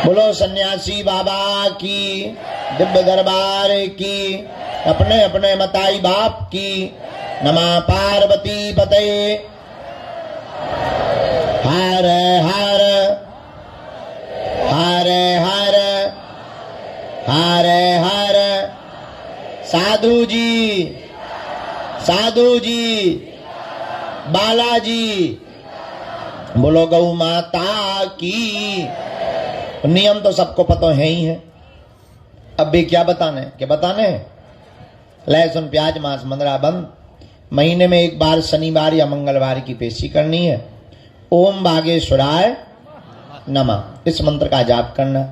बोलो सन्यासी बाबा की, दिव्य दरबार की, अपने अपने मताई बाप की। नमः पार्वती पते। हर हर हर हर हर हर। साधु जी, साधु जी, बालाजी। बोलो गौ माता की। नियम तो सबको पता है ही है, अब भी क्या बताने। लहसुन प्याज मांस मंदरा बंद। महीने में एक बार शनिवार या मंगलवार की पेशी करनी है। ओम बागेश्वराय नमः, इस मंत्र का जाप करना।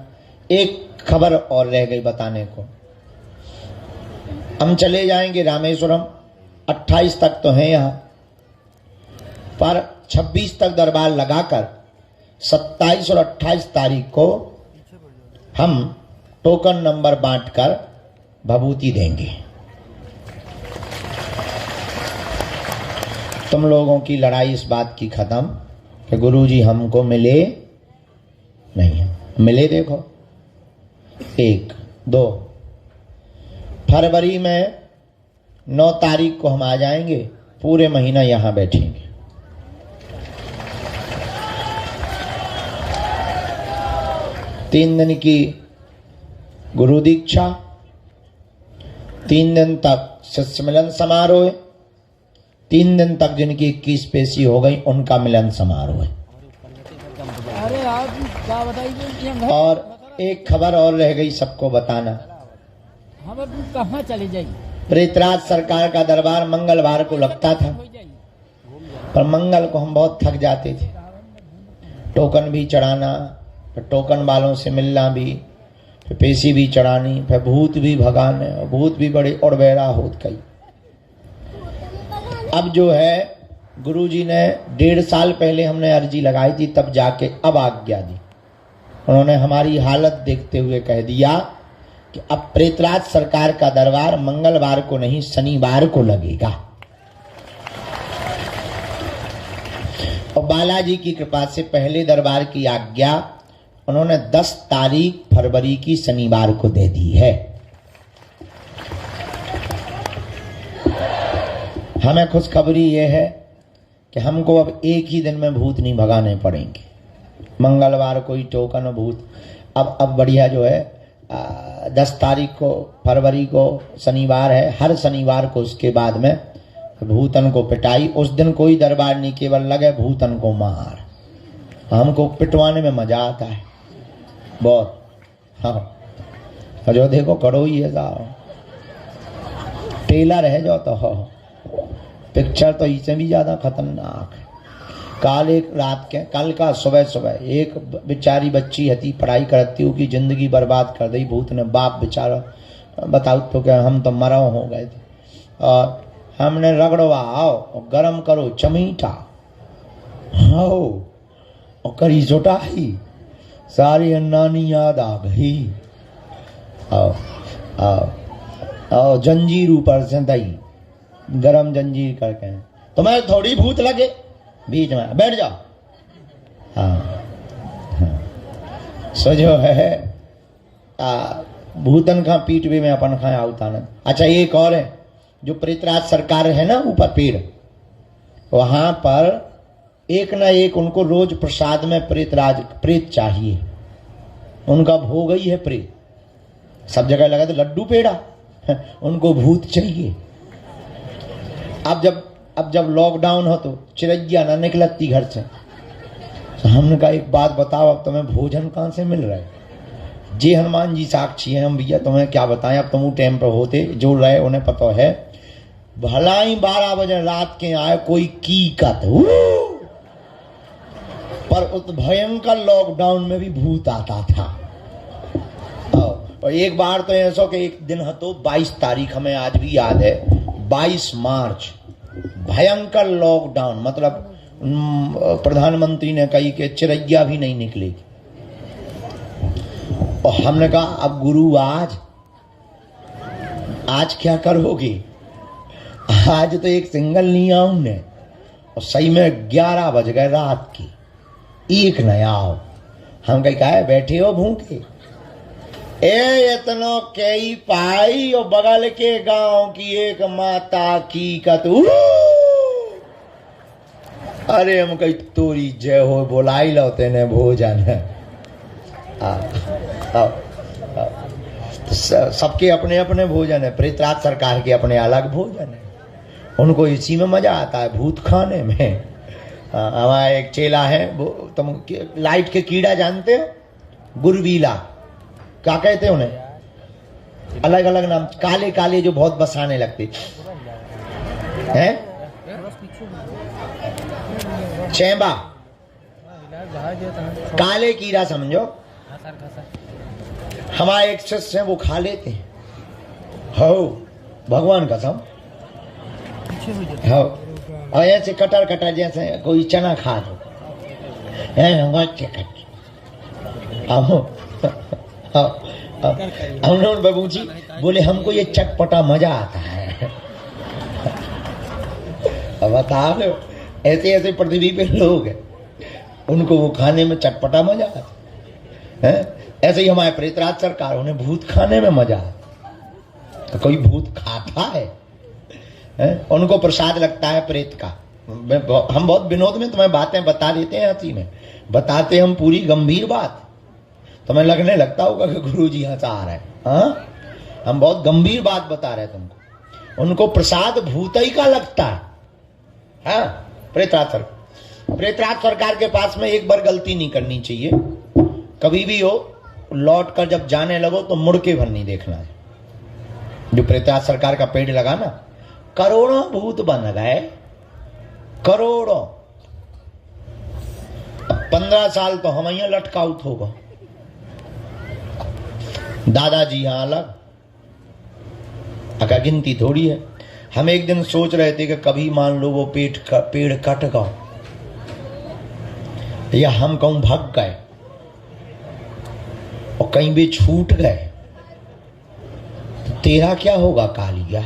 एक खबर और रह गई बताने को। हम चले जाएंगे रामेश्वरम, 28 तक तो है यहाँ, पर 26 तक दरबार लगाकर 27 और 28 तारीख को हम टोकन नंबर बांटकर भभूति देंगे। तुम लोगों की लड़ाई इस बात की खत्म कि गुरुजी हमको मिले नहीं है। मिले देखो, 1, 2 फरवरी में 9 तारीख को हम आ जाएंगे, पूरे महीना यहां बैठेंगे। तीन दिन की गुरु दीक्षा, 3 दिन तक शिष्य मिलन समारोह, 3 दिन तक जिनकी 21 पेशी हो गई उनका मिलन समारोह है। अरे आप क्या बताइए। और एक खबर और रह गई सबको बताना। हम अब कहाँ चले जाइए। प्रेतराज सरकार का दरबार मंगलवार को लगता था, पर मंगल को हम बहुत थक जाते थे। टोकन भी चढ़ाना, फिर टोकन वालों से मिलना भी, फिर पेशी भी चढ़ानी, फिर भूत भी भगाने, और भूत भी बड़े और बेरा होत कई। अब जो है गुरुजी ने 1.5 साल पहले हमने अर्जी लगाई थी, तब जाके अब आज्ञा दी। उन्होंने हमारी हालत देखते हुए कह दिया कि अब प्रेतराज सरकार का दरबार मंगलवार को नहीं शनिवार को लगेगा। और बालाजी की कृपा से पहले दरबार की आज्ञा उन्होंने 10 तारीख फरवरी की शनिवार को दे दी है। हमें खुशखबरी यह है कि हमको अब एक ही दिन में भूत नहीं भगाने पड़ेंगे। मंगलवार को ही टोकन भूत। अब बढ़िया जो है 10 तारीख को फरवरी को शनिवार है, हर शनिवार को उसके बाद में भूतन को पिटाई। उस दिन कोई दरबार नहीं, केवल लगे भूतन को मार। हमको पिटवाने में मजा आता है बहुत। हाँ जो देखो करो ही है साहब, टेलर है जो तो हो। पिक्चर तो इससे भी ज्यादा खतरनाक है। कल का सुबह एक बेचारी बच्ची हती, पढ़ाई करती हूँ की जिंदगी बर्बाद कर दी भूत ने। बाप बेचारा बताओ तो क्या, हम तो मरा हो गए थे। और हमने रगड़वाओ और गरम करो चमीटा, हाँ और करी जोटाई, सारी अन्नानी याद आ गई। आओ आओ आओ, जंजीर ऊपर से दई, गरम जंजीर करके। तुम्हें थोड़ी भूत लगे, बीच में बैठ जाओ। हाँ सो जो है भूतन का पीठ भी में अपन खाए आवता न। अच्छा एक और है, जो प्रेतराज सरकार है ना ऊपर पेड़, वहां पर एक ना एक उनको रोज प्रसाद में प्रेत चाहिए। उनका भोग ही है प्रेत। सब जगह लगा तो लड्डू पेड़ा, उनको भूत चाहिए। अब जब लॉकडाउन हो तो चिड़ैया ना निकलती घर से, तो हमने कहा एक बात बताओ, अब तुम्हें भोजन कहां से मिल रहा है? जे हनुमान जी साक्षी हैं हम भैया, तुम्हें क्या बताएं। अब तुम टाइम पर होते जो रहे उन्हें पता है। भला ही 12 बजे रात के आए कोई की कत, पर उस भयंकर लॉकडाउन में भी भूत आता था। और एक बार तो ऐसा कि एक दिन तो 22 तारीख हमें आज भी याद है, 22 मार्च, भयंकर लॉकडाउन। मतलब प्रधानमंत्री ने कही कि चिड़ैया भी नहीं निकलेगी। और हमने कहा अब गुरु आज क्या करोगे? आज तो एक सिंगल नहीं आऊं ने। और सही में 11 बज गए रात की, एक नया आओ। हम कहीं कहा है बैठे हो भूखे, ए इतनो कई पाई और बगल के गांव की एक माता की कतू, अरे हम कही तोरी जय हो बोलाई लो तेने भोजन। तो सबके अपने अपने भोजन है, प्रेतराज सरकार के अपने अलग भोजन है, उनको इसी में मजा आता है भूत खाने में। हमारा एक चेला है, वो तुम लाइट के कीड़ा जानते हो, गुरवीला क्या कहते हैं उन्हें, अलग अलग नाम, काले काले जो बहुत बसाने लगते हैं, चैंबा, काले कीड़ा समझो। हमारे एक शिष्य हैं वो खा लेते हैं, हो भगवान कसम, हो और ऐसे कटर कटर जैसे कोई चना खा दो, उन्होंने बाबू जी बोले हमको ये चटपटा मजा आता है। अब बता लो, ऐसे ऐसे पृथ्वी पे लोग हैं, उनको वो खाने में चटपटा मजा आता है। ऐसे ही हमारे प्रेतराज सरकार, उन्हें भूत खाने में मजा आता। तो कोई भूत खाता है? उनको प्रसाद लगता है प्रेत का। हम बहुत विनोद में तुम्हें बातें बता देते हैं, हंसी में बताते हम पूरी गंभीर बात, तुम्हें लगने लगता होगा कि गुरु जी हंसा रहे हैं। हाँ, हम बहुत गंभीर बात बता रहे हैं तुमको। उनको प्रसाद भूत ही का लगता है। हाँ, प्रेतराज सरकार के पास में एक बार गलती नहीं करनी चाहिए, कभी भी हो लौट कर जब जाने लगो तो मुड़ के भर नहीं देखना है। जो प्रेतराज सरकार का पेड़ लगा ना, करोड़ों भूत बन गए, करोड़ों। 15 साल तो हम यहाँ लटकाउट होगा, दादाजी यहां अलग, अका गिनती थोड़ी है। हम एक दिन सोच रहे थे कि कभी मान लो वो पेड़ कट गया या हम कहूं भाग गए और कहीं भी छूट गए, तो तेरा क्या होगा कालिया?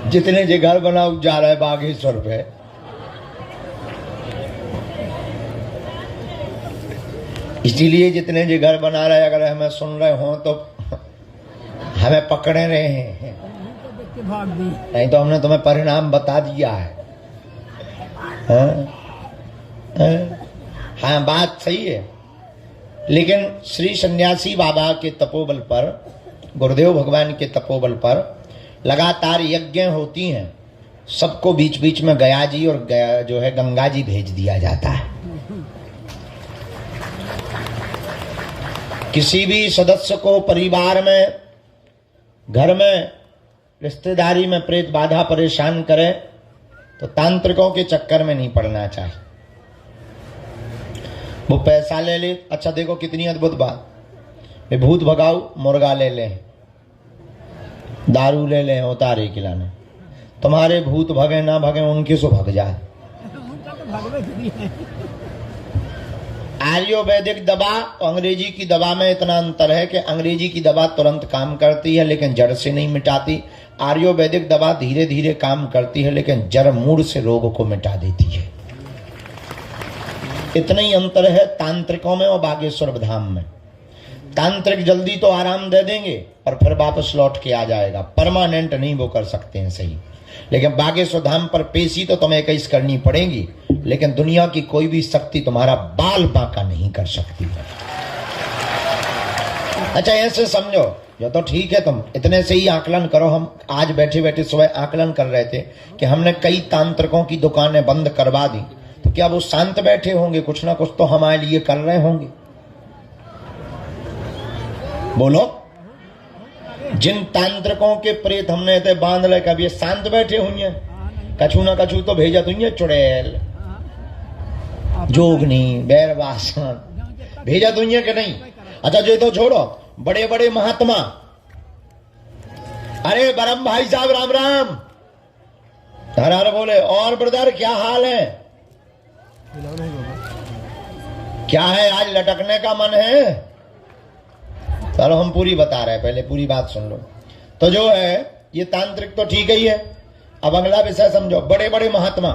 जितने जे घर बनाओ जा रहा है बागेश्वर पे, इसीलिए जितने जे घर बना रहे, अगर हमें सुन रहे हो तो हमें पकड़े रहे हैं, नहीं तो हमने तुम्हें परिणाम बता दिया है। हाँ, बात सही है। लेकिन श्री सन्यासी बाबा के तपोबल पर, गुरुदेव भगवान के तपोबल पर लगातार यज्ञ होती हैं, सबको बीच बीच में गया जी और जो है गंगा जी भेज दिया जाता है। किसी भी सदस्य को परिवार में, घर में, रिश्तेदारी में प्रेत बाधा परेशान करे तो तांत्रिकों के चक्कर में नहीं पड़ना चाहिए। वो पैसा ले ले, अच्छा देखो कितनी अद्भुत बात, वे भूत भगाओ, मुर्गा ले लें, दारू ले लें उतारे खिलाने, तुम्हारे भूत भगे ना भगे उनके सो भग जाए। आयुर्वेदिक दवा और अंग्रेजी की दवा में इतना अंतर है कि अंग्रेजी की दवा तुरंत काम करती है लेकिन जड़ से नहीं मिटाती, आयुर्वेदिक दवा धीरे धीरे काम करती है लेकिन जड़ मूड से रोग को मिटा देती है। इतना ही अंतर है तांत्रिकों में और बागेश्वर धाम में। तांत्रिक जल्दी तो आराम दे देंगे और फिर वापस लौट के आ जाएगा, परमानेंट नहीं वो कर सकते हैं सही। लेकिन बागेश्वर धाम पर पेशी तो तुम्हें 21 करनी पड़ेगी, लेकिन दुनिया की कोई भी शक्ति तुम्हारा बाल बांका नहीं कर सकती। अच्छा ऐसे समझो, ये तो ठीक है, तुम इतने से ही आकलन करो। हम आज बैठे बैठे सुबह आकलन कर रहे थे कि हमने कई तांत्रिकों की दुकानें बंद करवा दी, तो क्या वो शांत बैठे होंगे? कुछ ना कुछ तो हमारे लिए कर रहे होंगे। बोलो, जिन तांत्रिकों के प्रेत हमने थे बांध ले, कभी ये शांत बैठे हुई हैं? कछु ना कछु तो भेजा तुम है, चुड़ैल, जोगनी, बैरवासन भेजा तुम है कि नहीं? अच्छा जो तो छोड़ो, बड़े बड़े महात्मा, अरे बरम भाई साहब राम राम, हर हर बोले। और ब्रदर क्या हाल है? क्या है आज लटकने का मन है? चलो हम पूरी बता रहे हैं, पहले पूरी बात सुन लो। तो जो है ये तांत्रिक तो ठीक ही है, अब अगला विषय समझो। बड़े बड़े महात्मा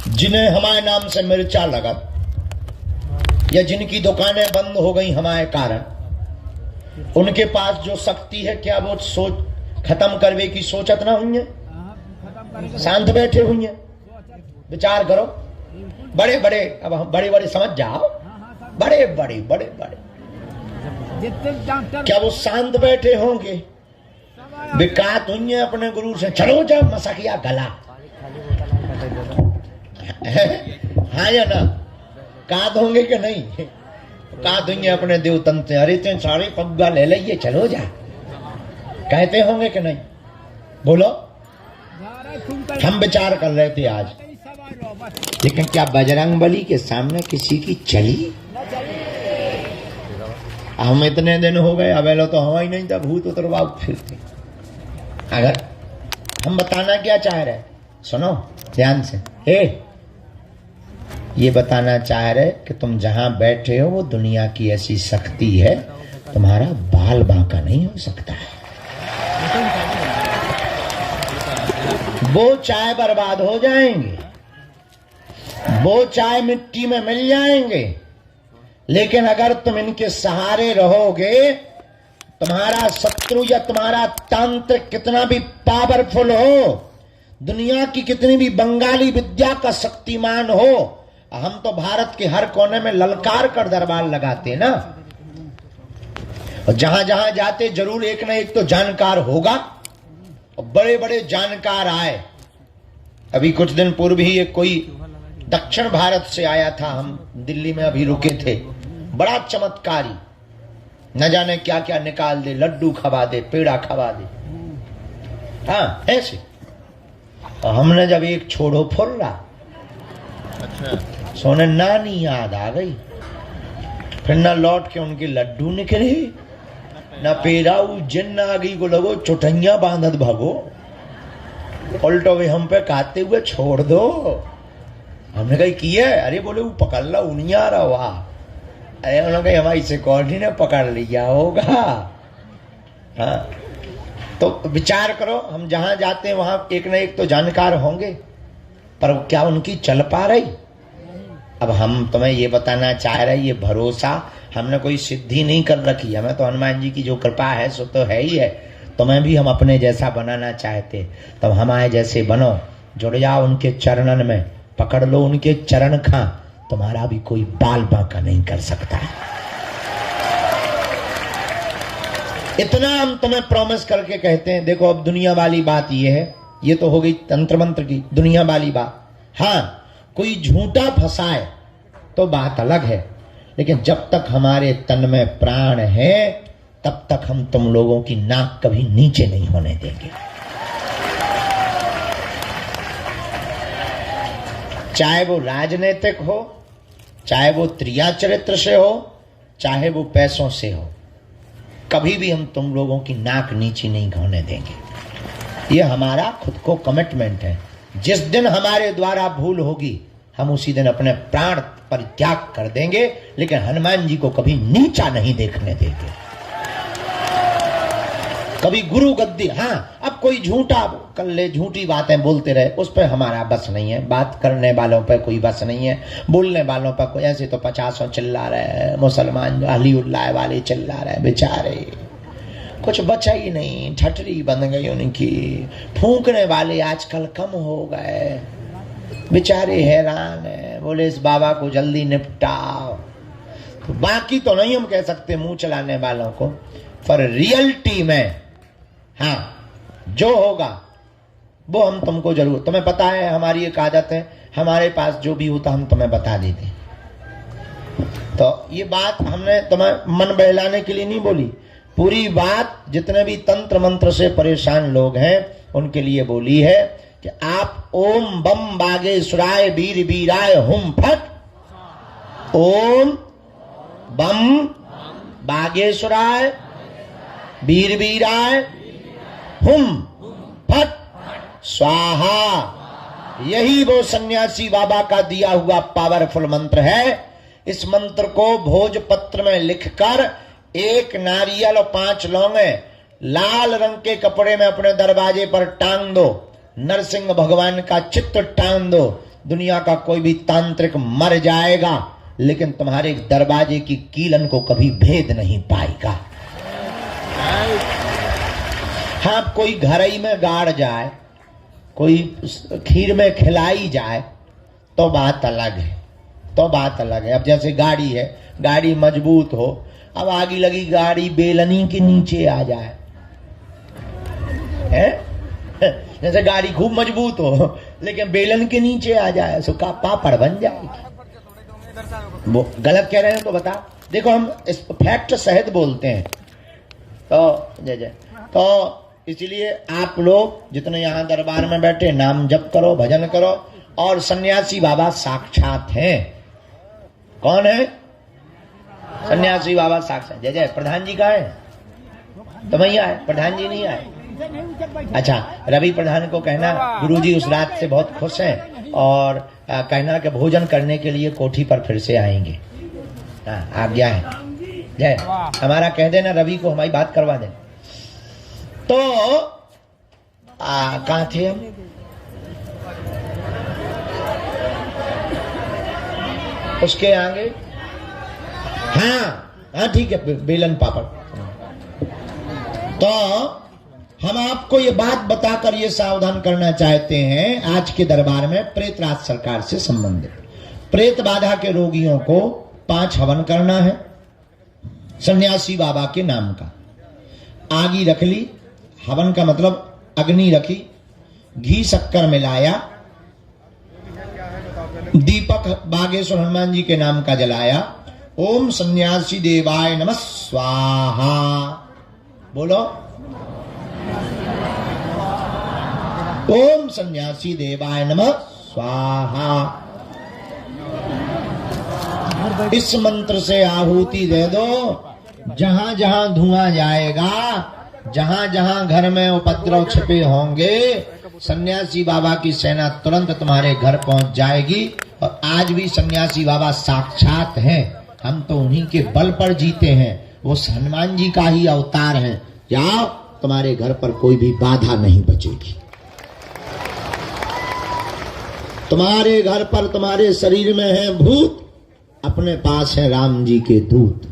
जिन्हें हमारे नाम से मिर्चा लगा या जिनकी दुकानें बंद हो गई हमारे कारण, उनके पास जो शक्ति है, क्या वो सोच खत्म करवे की सोचत ना हुई है? शांत बैठे हुई है? विचार करो। बड़े बड़े, अब हम बड़े बड़े समझ जाओ, बड़े बड़े बड़े बड़े, क्या वो शांत बैठे होंगे? विकात हुई है अपने गुरु से, चलो जा मसकिया गला। हाँ या ना? कात होंगे कि नहीं? कात हुई है अपने देवतन से, अरे तें सारे पग्गा ले लिये, चलो जा, कहते होंगे कि नहीं? बोलो। हम विचार कर रहे थे आज, लेकिन क्या बजरंगबली के सामने किसी की चली? हम इतने दिन हो गए, अवेलो तो हवा ही नहीं था, भूत उतरवा फिरते। अगर हम बताना क्या चाह रहे, सुनो ध्यान से। ये बताना चाह रहे कि तुम जहां बैठे हो वो दुनिया की ऐसी शक्ति है, तुम्हारा बाल बांका नहीं हो सकता है। वो चाय बर्बाद हो जाएंगे, वो चाय मिट्टी में मिल जाएंगे, लेकिन अगर तुम इनके सहारे रहोगे, तुम्हारा शत्रु या तुम्हारा तंत्र कितना भी पावरफुल हो, दुनिया की कितनी भी बंगाली विद्या का शक्तिमान हो, हम तो भारत के हर कोने में ललकार कर दरबार लगाते ना, और जहां जहां जाते जरूर एक ना एक तो जानकार होगा, और बड़े बड़े जानकार आए। अभी कुछ दिन पूर्व ही एक कोई दक्षिण भारत से आया था, हम दिल्ली में अभी रुके थे, बड़ा चमत्कारी, न जाने क्या क्या निकाल दे, लड्डू खवा दे, पेड़ा खवा दे, हाँ ऐसे। और हमने जब एक छोड़ो फुर्रा, अच्छा, सोने नानी याद आ गई, फिर न लौट के उनके लड्डू निकले, न पेड़ा, उज्जैन आ गई को लगो चुटैया बांधत भागो, उल्टो वे हम पे काटते हुए छोड़ दो। हमने कही की है? अरे बोले वो पकड़ ला, उन्हीं आ रहा हुआ। अरे उन्होंने कही हमारी सिक्योरिटी ने पकड़ लिया होगा। हाँ, तो विचार करो, हम जहां जाते हैं वहां एक ना एक तो जानकार होंगे, पर क्या उनकी चल पा रही? अब हम तुम्हें ये बताना चाह रहे, ये भरोसा हमने कोई सिद्धि नहीं कर रखी, हमें तो हनुमान जी की जो कृपा है सो तो है ही है। तुम्हें भी हम अपने जैसा बनाना चाहते, तब हमारे जैसे बनो, जुड़ जाओ उनके चरणन में, पकड़ लो उनके चरण खा, तुम्हारा भी कोई बाल बांका नहीं कर सकता। इतना हम तुम्हें प्रॉमिस करके कहते हैं। देखो अब दुनिया वाली बात ये है, ये तो हो गई तंत्र मंत्र की दुनिया वाली बात। हाँ, कोई झूठा फंसाए तो बात अलग है, लेकिन जब तक हमारे तन में प्राण है तब तक हम तुम लोगों की नाक कभी नीचे नहीं होने देंगे। चाहे वो राजनीतिक हो, चाहे वो त्रिया चरित्र से हो, चाहे वो पैसों से हो, कभी भी हम तुम लोगों की नाक नीची नहीं होने देंगे। ये हमारा खुद को कमिटमेंट है। जिस दिन हमारे द्वारा भूल होगी, हम उसी दिन अपने प्राण परित्याग कर देंगे, लेकिन हनुमान जी को कभी नीचा नहीं देखने देंगे, कभी गुरु गद्दी। हाँ, अब कोई झूठा कर ले, झूठी बातें बोलते रहे, उस पर हमारा बस नहीं है। बात करने वालों पर कोई बस नहीं है, बोलने वालों पर कोई। ऐसे तो 50 चिल्ला रहे, मुसलमान अली उल्लाह वाले चिल्ला रहे, बेचारे कुछ बचा ही नहीं, ठटरी बन गई उनकी। फूंकने वाले आजकल कम हो गए, बेचारे हैरान है, बोले इस बाबा को जल्दी निपटाओ। तो बाकी तो नहीं हम कह सकते मुंह चलाने वालों को, पर रियलिटी में हाँ जो होगा वो हम तुमको जरूर, तुम्हें पता है हमारी एक आदत है, हमारे पास जो भी होता हम तुम्हें बता देते। तो ये बात हमने तुम्हें मन बहलाने के लिए नहीं बोली, पूरी बात जितने भी तंत्र मंत्र से परेशान लोग हैं उनके लिए बोली है कि आप ओम बम बागेश्वराय वीर वीराय हुम फट, ओम बम बागेश्वराय वीर वीराय हुम फट स्वाहा। यही वो सन्यासी बाबा का दिया हुआ पावरफुल मंत्र है। इस मंत्र को भोजपत्र में लिखकर एक नारियल और 5 लौंगे लाल रंग के कपड़े में अपने दरवाजे पर टांग दो। नरसिंह भगवान का चित्र टान दो, दुनिया का कोई भी तांत्रिक मर जाएगा, लेकिन तुम्हारे दरवाजे की कीलन को कभी भेद नहीं पाएगा। हाँ, कोई घर ही में गाड़ जाए, कोई खीर में खिलाई जाए तो बात अलग है, तो बात अलग है। अब जैसे गाड़ी है, गाड़ी मजबूत हो, अब आगे लगी गाड़ी बेलनी के नीचे आ जाए, है? जैसे गाड़ी खूब मजबूत हो लेकिन बेलन के नीचे आ जाए, सुखा पापड़ बन जाएगी। वो गलत कह रहे हैं तो बता। देखो, हम इस फैक्ट सहित बोलते हैं, तो जय जय। तो इसलिए आप लोग जितने यहाँ दरबार में बैठे, नाम जप करो, भजन करो। और सन्यासी बाबा साक्षात हैं। कौन है? सन्यासी बाबा साक्षात। जय जय। प्रधान जी का है तो भैया है, प्रधान जी नहीं आए। अच्छा, रवि प्रधान को कहना गुरुजी उस रात से बहुत खुश हैं और कहना कि भोजन करने के लिए कोठी पर फिर से आएंगे। आज्ञा है। जय। हमारा कह देना रवि को, हमारी बात करवा देना। तो कहाँ थे हम? उसके आगे, हाँ ठीक है, बेलन पापड़। तो हम आपको ये बात बताकर ये सावधान करना चाहते हैं, आज के दरबार में प्रेतराज सरकार से संबंधित प्रेत बाधा के रोगियों को 5 हवन करना है, सन्यासी बाबा के नाम का। आगी रख ली, हवन का मतलब अग्नि रखी, घी शक्कर मिलाया, दीपक बागेश्वर हनुमान जी के नाम का जलाया। ओम सन्यासी देवाय नमः स्वाहा बोलो। ओम सन्यासी देवाय नमः स्वाहा। इस मंत्र से आहुति दे दो। जहां जहां धुआं जाएगा, जहां जहां घर में उपद्रव छिपे होंगे, सन्यासी बाबा की सेना तुरंत तुम्हारे घर पहुंच जाएगी। और आज भी सन्यासी बाबा साक्षात हैं, हम तो उन्हीं के बल पर जीते हैं, वो हनुमान जी का ही अवतार हैं। जाओ, तुम्हारे घर पर कोई भी बाधा नहीं बचेगी। तुम्हारे घर पर, तुम्हारे शरीर में है भूत, अपने पास है राम जी के दूत।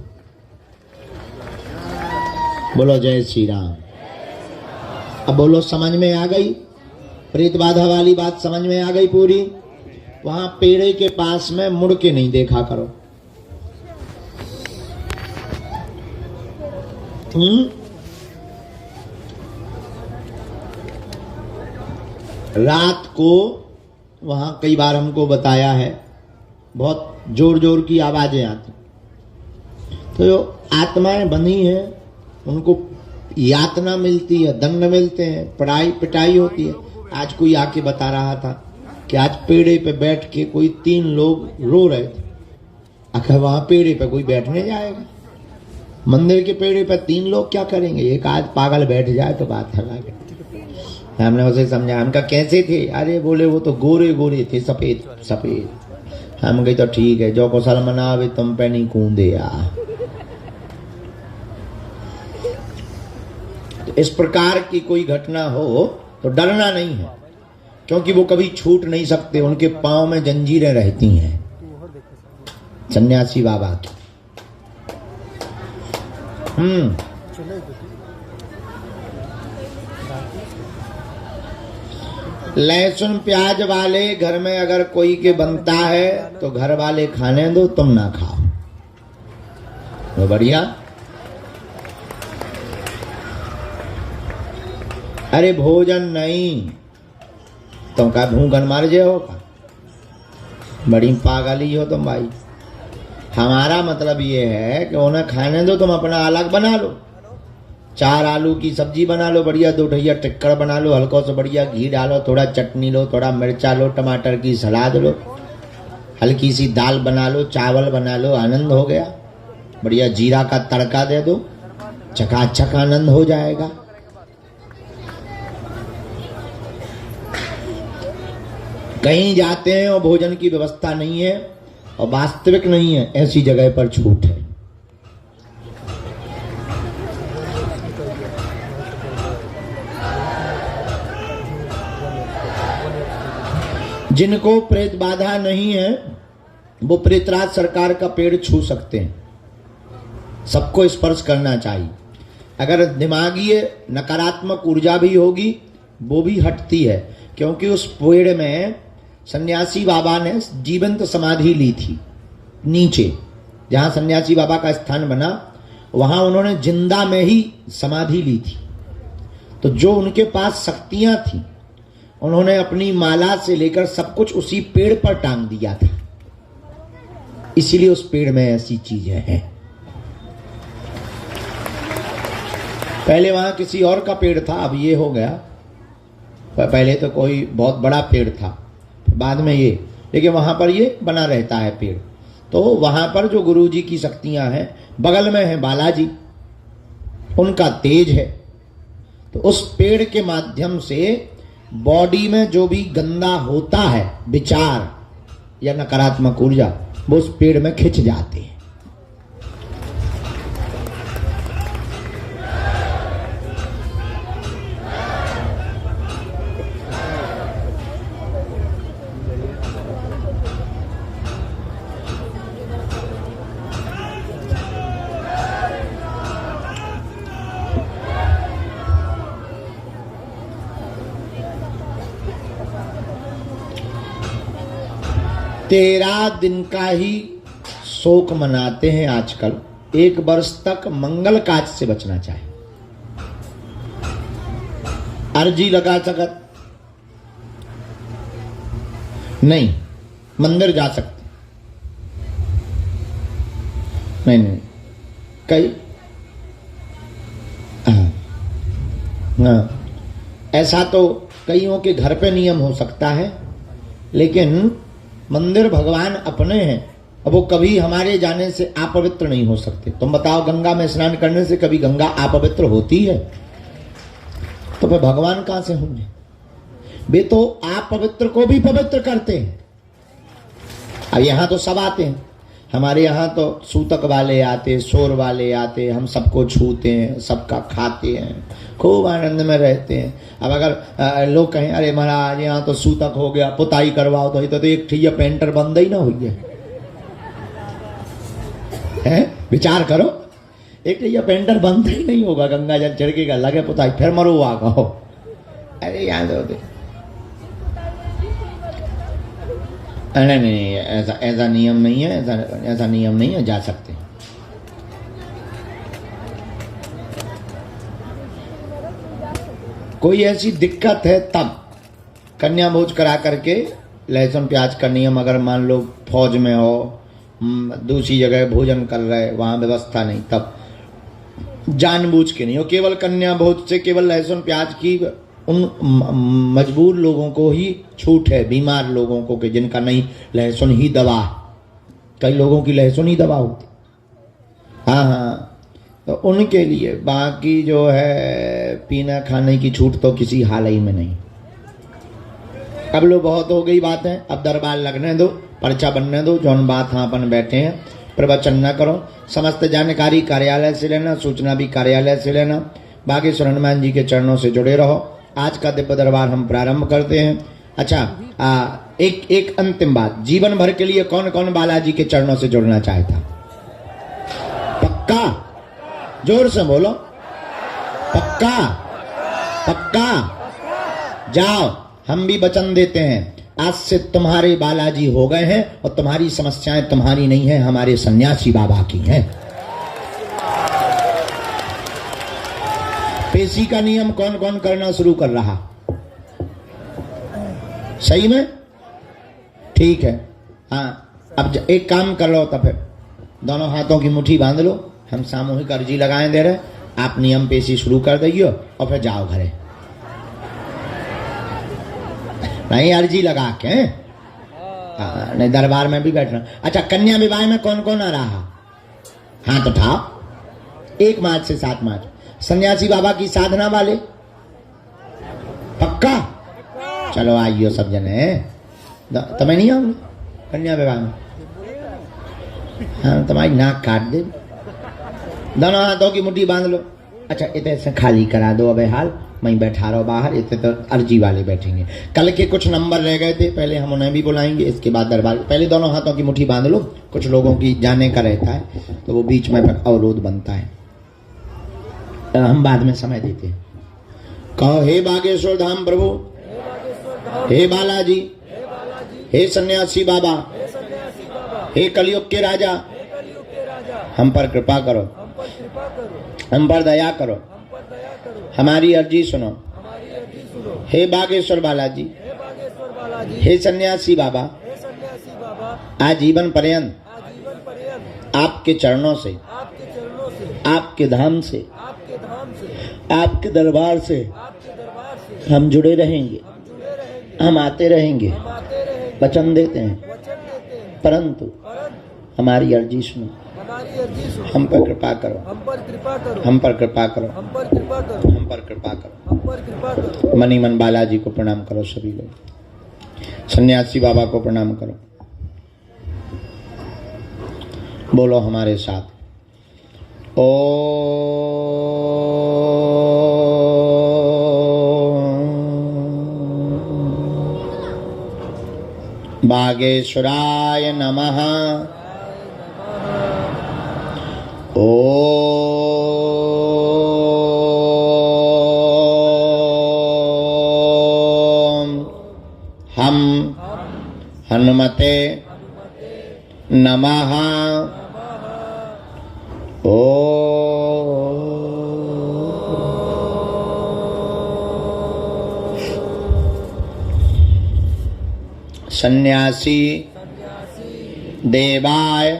बोलो जय श्री राम। अब बोलो, समझ में आ गई? प्रेत बाधा वाली बात समझ में आ गई पूरी? वहां पेड़े के पास में मुड़ के नहीं देखा करो। रात को वहां कई बार हमको बताया है, बहुत जोर जोर की आवाजें आती, तो जो आत्माएं बनी हैं उनको यातना मिलती है, दंड मिलते हैं, पढ़ाई पिटाई होती है। आज कोई आके बता रहा था कि आज पेड़े पे बैठ के कोई 3 लोग रो रहे थे। आखिर वहां पेड़े पे कोई बैठने जाएगा? मंदिर के पेड़े पे 3 लोग क्या करेंगे? एक आज पागल बैठ जाए तो बात है। हमने उसे समझा, हमका कैसे थे? अरे बोले वो तो गोरे गोरे थे, सफेद सफेद। हम गए तो ठीक है, जो कुशल मनावे तुम पे नहीं कूदे यार। तो इस प्रकार की कोई घटना हो तो डरना नहीं है, क्योंकि वो कभी छूट नहीं सकते, उनके पांव में जंजीरें रहती हैं सन्यासी बाबा की। लहसुन प्याज वाले घर में अगर कोई के बनता है तो घर वाले खाने दो, तुम ना खाओ, तो बढ़िया। अरे भोजन नहीं, तुम का भूखन मर जाओ का? बड़ी पागली हो तुम भाई। हमारा मतलब ये है कि उन्हें खाने दो, तुम अपना अलग बना लो। 4 आलू की सब्जी बना लो, बढ़िया 2 ढैया टिक्कर बना लो, हल्का सा बढ़िया घी डालो, थोड़ा चटनी लो, थोड़ा मिर्चा लो, टमाटर की सलाद लो, हल्की सी दाल बना लो, चावल बना लो, आनंद हो गया। बढ़िया जीरा का तड़का दे दो, चकाचक आनंद हो जाएगा। कहीं जाते हैं और भोजन की व्यवस्था नहीं है और वास्तविक नहीं है, ऐसी जगह पर छूट है। जिनको प्रेत बाधा नहीं है वो प्रेतराज सरकार का पेड़ छू सकते हैं। सबको स्पर्श करना चाहिए। अगर दिमागी नकारात्मक ऊर्जा भी होगी वो भी हटती है, क्योंकि उस पेड़ में सन्यासी बाबा ने जीवंत समाधि ली थी। नीचे जहां सन्यासी बाबा का स्थान बना वहां उन्होंने जिंदा में ही समाधि ली थी। तो जो उनके पास शक्तियां थी उन्होंने अपनी माला से लेकर सब कुछ उसी पेड़ पर टांग दिया था। इसीलिए उस पेड़ में ऐसी चीजें हैं। पहले वहां किसी और का पेड़ था, अब ये हो गया। पहले तो कोई बहुत बड़ा पेड़ था, बाद में ये, लेकिन वहां पर ये बना रहता है पेड़। तो वहां पर जो गुरुजी की शक्तियां हैं, बगल में है बालाजी, उनका तेज है। तो उस पेड़ के माध्यम से बॉडी में जो भी गंदा होता है विचार या नकारात्मक ऊर्जा, वो उस पेड़ में खिंच जाते हैं। तेरह दिन का ही शोक मनाते हैं आजकल। 1 वर्ष तक मंगल काज से बचना चाहिए। अर्जी लगा सकत नहीं, मंदिर जा सकते नहीं कई ऐसा तो कईयों के घर पे नियम हो सकता है, लेकिन मंदिर भगवान अपने हैं, अब वो कभी हमारे जाने से अपवित्र नहीं हो सकते। तुम बताओ, गंगा में स्नान करने से कभी गंगा अपवित्र होती है? तो फिर भगवान कहां से होंगे? वे तो अपवित्र को भी पवित्र करते हैं। अब यहां तो सब आते हैं, हमारे यहाँ तो सूतक वाले आते, शोर वाले आते, हम सबको छूते हैं, सबका खाते हैं, खूब आनंद में रहते हैं। अब अगर लोग कहें अरे महाराज यहाँ तो सूतक हो गया, पुताई करवाओ, तो एक ठिया पेंटर बंद ही ना हुई है। विचार करो, एक ठिया पेंटर बंद ही नहीं होगा, गंगा जल छिड़केगा, लगे पुताई, फिर मरो आ कहो। अरे यहाँ तो नहीं, ऐसा नियम नहीं है, ऐसा नियम नहीं है, जा सकते। कोई ऐसी दिक्कत है तब कन्या भोज करा करके लहसुन प्याज का नियम, अगर मान लो फौज में हो, दूसरी जगह भोजन कर रहे, वहां व्यवस्था नहीं, तब जानबूझ के नहीं हो। केवल कन्या भोज से केवल लहसुन प्याज की उन मजबूर लोगों को ही छूट है, बीमार लोगों को, कि जिनका नहीं लहसुन ही दवा, कई लोगों की लहसुन ही दवा होती। हाँ, तो उनके लिए, बाकी जो है पीना खाने की छूट तो किसी हाल ही में नहीं। अब लो बहुत हो गई बात है, अब दरबार लगने दो, पर्चा बनने दो, जौन बात हाँ अपन बैठे हैं, प्रवचन न करो। समस्त जानकारी कार्यालय से लेना, सूचना भी कार्यालय से लेना। बाकी हनुमान जी के चरणों से जुड़े रहो। आज का दिव्य दरबार हम प्रारंभ करते हैं। अच्छा, एक अंतिम बात, जीवन भर के लिए कौन कौन बालाजी के चरणों से जुड़ना चाहता? पक्का? जोर से बोलो, पक्का? पक्का? जाओ, हम भी वचन देते हैं, आज से तुम्हारे बालाजी हो गए हैं और तुम्हारी समस्याएं तुम्हारी नहीं है, हमारे सन्यासी बाबा की हैं। पेशी का नियम कौन कौन करना शुरू कर रहा? सही में? ठीक है। हाँ, अब एक काम कर लो, तो फिर दोनों हाथों की मुट्ठी बांध लो, हम सामूहिक अर्जी लगाए दे रहे, आप नियम पेशी शुरू कर दियो और फिर जाओ घरे। नहीं, अर्जी लगा के नहीं, दरबार में भी बैठना। अच्छा, कन्या विवाह में कौन कौन आ रहा? हाथ उठाओ। 1 मार्च से 7 मार्च सन्यासी बाबा की साधना वाले, पक्का? चलो आइयो सब जने। तुम्हें नहीं आओ कन्या विवाह में? हाँ, तुम्हारी नाक काट दे। दोनों हाथों की मुट्ठी बांध लो। अच्छा, इतने से खाली करा दो अबे हाल, वहीं बैठा रहो बाहर, इतने तो अर्जी वाले बैठेंगे। कल के कुछ नंबर रह गए थे, पहले हम उन्हें भी बुलाएंगे, इसके बाद दरबार। पहले दोनों हाथों की मुट्ठी बांध लो, कुछ लोगों की जाने का रहता है तो वो बीच में अवरोध बनता है, हम बाद में समय देते हैं। कहो हे बागेश्वर धाम प्रभु, हे बालाजी, हे सन्यासी बाबा, हे कलयुग के राजा, हम पर कृपा करो, हम पर दया करो, हमारी अर्जी सुनो। हे बागेश्वर बालाजी, हे सन्यासी बाबा, आजीवन पर्यंत आपके चरणों से, आपके धाम से, आपके दरबार से हम जुड़े रहेंगे, हम आते रहेंगे, वचन देते हैं, परंतु हमारी अर्जी सुनो, हम पर कृपा करो, हम पर कृपा करो, हम पर कृपा करो। मनी मन बालाजी को प्रणाम करो सभी लोग, सन्यासी बाबा को प्रणाम करो। बोलो हमारे साथ, ओ बागेश्वराय नमः, ओम हम हनुमते नमः, सन्यासी देवाय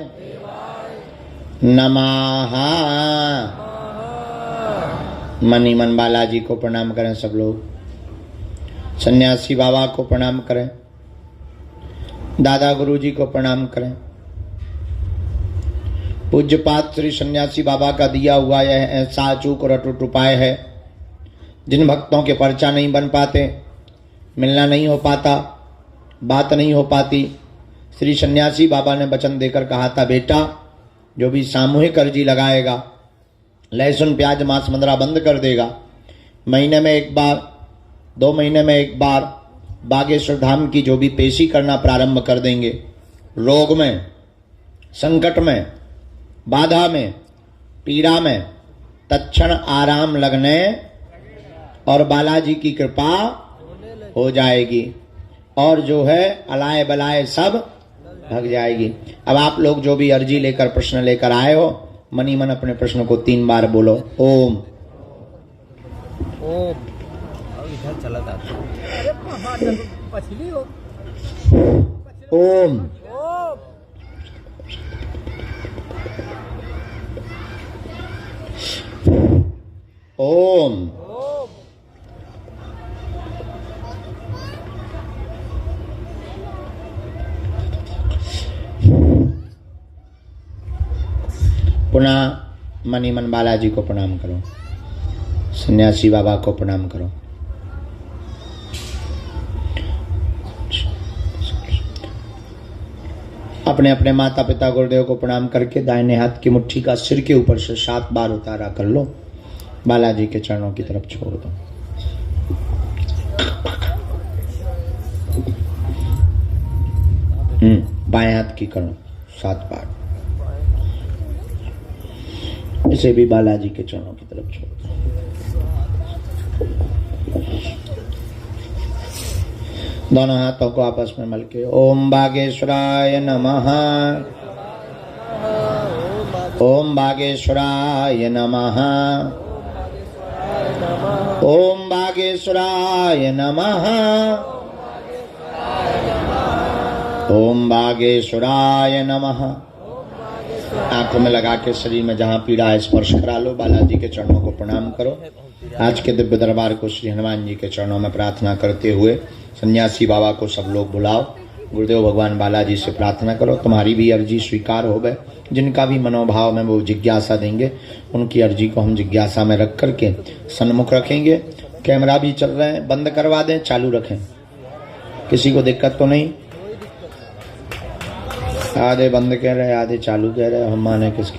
नमः। मनी मन बालाजी को प्रणाम करें सब लोग, सन्यासी बाबा को प्रणाम करें, दादा गुरुजी को प्रणाम करें। पूज्यपात श्री सन्यासी बाबा का दिया हुआ यह ऐसा अचूक और अटूट उपाय है, जिन भक्तों के पर्चा नहीं बन पाते, मिलना नहीं हो पाता, बात नहीं हो पाती, श्री सन्यासी बाबा ने वचन देकर कहा था, बेटा जो भी सामूहिक अर्जी लगाएगा, लहसुन प्याज मांस मदिरा बंद कर देगा, महीने में एक बार, 2 महीने में एक बार बागेश्वर धाम की जो भी पेशी करना प्रारंभ कर देंगे, रोग में, संकट में, बाधा में, पीड़ा में तत्क्षण आराम लगने और बालाजी की कृपा हो जाएगी, और जो है अलाए बलाए सब भाग जाएगी। अब आप लोग जो भी अर्जी लेकर प्रश्न लेकर आए हो, मनी मन अपने प्रश्न को 3 बार बोलो। ओम ओम इधर चला था, पछली हो, ओम ओम पुनः मनी मन बालाजी को प्रणाम करो, सन्यासी बाबा को प्रणाम करो। अपने अपने माता पिता गुरुदेव को प्रणाम करके दाहिने हाथ की मुट्ठी का सिर के ऊपर से 7 बार उतारा कर लो, बालाजी के चरणों की तरफ छोड़ दो। बाएं हाथ की करो 7 बार, इसे भी बालाजी के चरणों की तरफ छोड़ दो। दोनों हाथों को आपस में मल के ओम बागेश्वराय नमः, ओम बागेश्वराय नमः, ओम बागेश्वराय नमः, ओम बागेश्वराय नमः। आंखों में लगा के शरीर में जहां पीड़ा है स्पर्श करा लो, बालाजी के चरणों को प्रणाम करो। आज के दिव्य दरबार को श्री हनुमान जी के चरणों में प्रार्थना करते हुए सन्यासी बाबा को सब लोग बुलाओ, गुरुदेव भगवान बालाजी से प्रार्थना करो तुम्हारी भी अर्जी स्वीकार हो गए। जिनका भी मनोभाव में वो जिज्ञासा देंगे, उनकी अर्जी को हम जिज्ञासा में रख करके सन्मुख रखेंगे। कैमरा भी चल रहे हैं, बंद करवा दें चालू रखें, किसी को दिक्कत तो नहीं? आधे बंद कह रहे, आधे चालू कह रहे, हम माने किसके?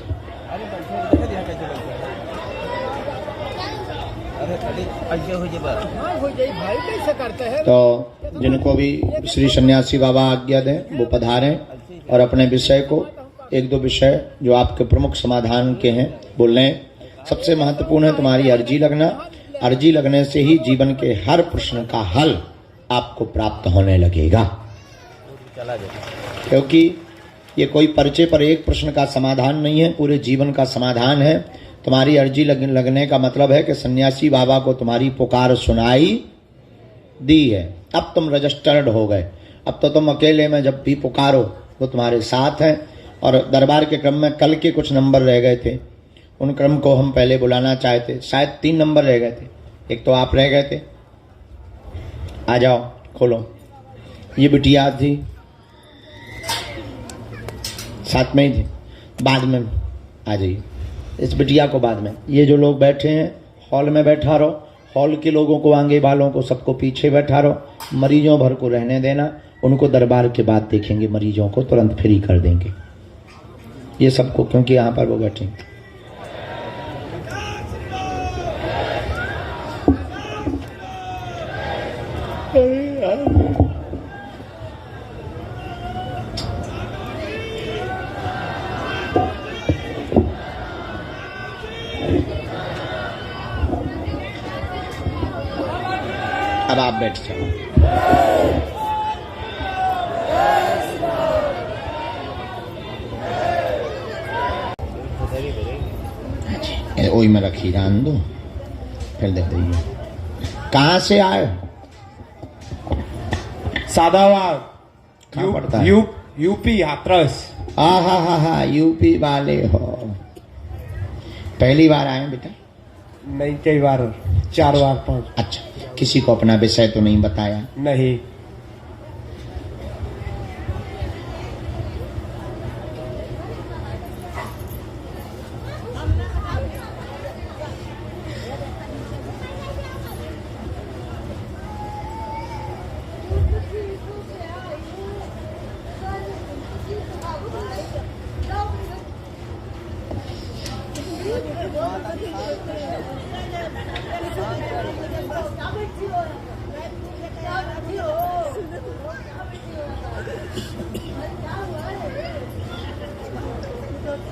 ऐसे हो जाए तो जिनको भी श्री सन्यासी बाबा आज्ञा दें वो पधारें और अपने विषय को एक दो विषय जो आपके प्रमुख समाधान के हैं बोल लें। सबसे महत्वपूर्ण है तुम्हारी अर्जी लगना। अर्जी लगने से ही जीवन के हर प्रश्न का हल आपको प्राप्त होने लगेगा, चला जाए। क्योंकि ये कोई पर्चे पर एक प्रश्न का समाधान नहीं है, पूरे जीवन का समाधान है। तुम्हारी अर्जी लगने का मतलब है कि सन्यासी बाबा को तुम्हारी पुकार सुनाई दी है, अब तुम रजिस्टर्ड हो गए। अब तो तुम अकेले में जब भी पुकारो वो तुम्हारे साथ हैं। और दरबार के क्रम में कल के कुछ नंबर रह गए थे, उन क्रम को हम पहले बुलाना चाहते। शायद 3 नंबर रह गए थे, एक तो आप रह गए थे। आ जाओ, खोलो। ये बिटिया थी, साथ में ही थी, बाद में आ जाइए। इस बिटिया को बाद में। ये जो लोग बैठे हैं हॉल में बैठा रहो, हॉल के लोगों को, आगे वालों को, सबको पीछे बैठा रहो। मरीजों भर को रहने देना, उनको दरबार के बाद देखेंगे। मरीजों को तुरंत फ्री कर देंगे ये सबको, क्योंकि यहाँ पर वो बैठे। अब आप बैठ जाओ। ओई में रखी जान दो, फिर दे दीजिए। कहाँ से आए? सादावार कहाँ पड़ता है? यूपी हाथरस। हा यूपी वाले हो। पहली बार आए बेटा? नहीं, कई बार, 4 बार 5। अच्छा, किसी को अपना विषय तो नहीं बताया? नहीं।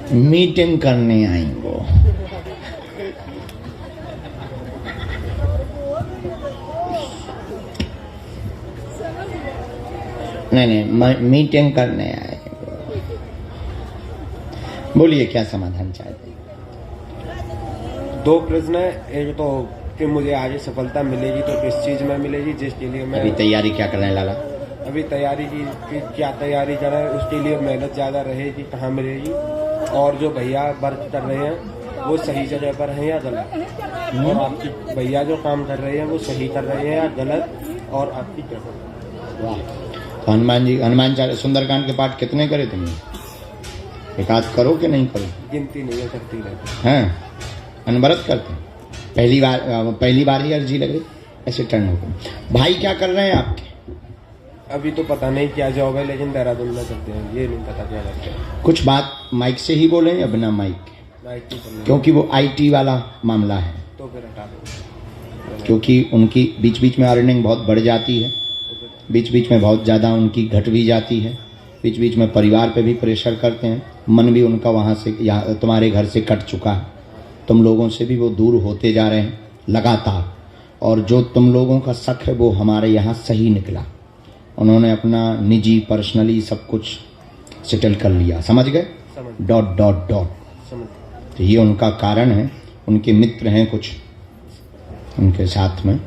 मीटिंग करने आई वो। नहीं, मीटिंग करने आए। बोलिए क्या समाधान चाहते? 2 प्रश्न है। एक तो कि मुझे आगे सफलता मिलेगी तो किस चीज में मिलेगी, जिसके लिए मैं अभी तैयारी क्या कर रहे हैं लाला? अभी तैयारी की क्या तैयारी कर रहे हैं, उसके लिए मेहनत ज्यादा रहेगी, कहाँ मिलेगी। और जो भैया वर्क कर रहे हैं वो सही जगह पर हैं या गलत, और आपकी भैया जो काम कर रहे हैं वो सही कर रहे हैं या गलत, और आपकी क्या। वाह। तो हनुमान चालीसा सुंदरकांड के पाठ कितने करे तुमने? एकाध करो कि नहीं करो? गिनती नहीं है, करती रहती हैं, अनवरत करते हैं। पहली बार ही अर्जी लगे, ऐसे टर्न हो गए। भाई क्या कर रहे हैं आपके? अभी तो पता नहीं क्या जॉब है, लेकिन देहरादून में करते हैं, ये नहीं पता क्या करते हैं। कुछ बात माइक से ही बोलें या बिना माइक के? IT करना है। क्योंकि वो IT वाला मामला है, तो फिर हटा दो। क्योंकि उनकी बीच बीच में अर्निंग बहुत बढ़ जाती है, बीच बीच में बहुत ज़्यादा उनकी घट भी जाती है, बीच बीच में परिवार पे भी प्रेशर करते हैं। मन भी उनका वहाँ से तुम्हारे घर से कट चुका है, तुम लोगों से भी वो दूर होते जा रहे हैं लगातार। और जो तुम लोगों का शक है वो हमारे यहाँ सही निकला। उन्होंने अपना निजी पर्सनली सब कुछ सेटल कर लिया, समझ गए? डॉट। समझ। तो ये उनका कारण है, उनके मित्र हैं कुछ उनके साथ में।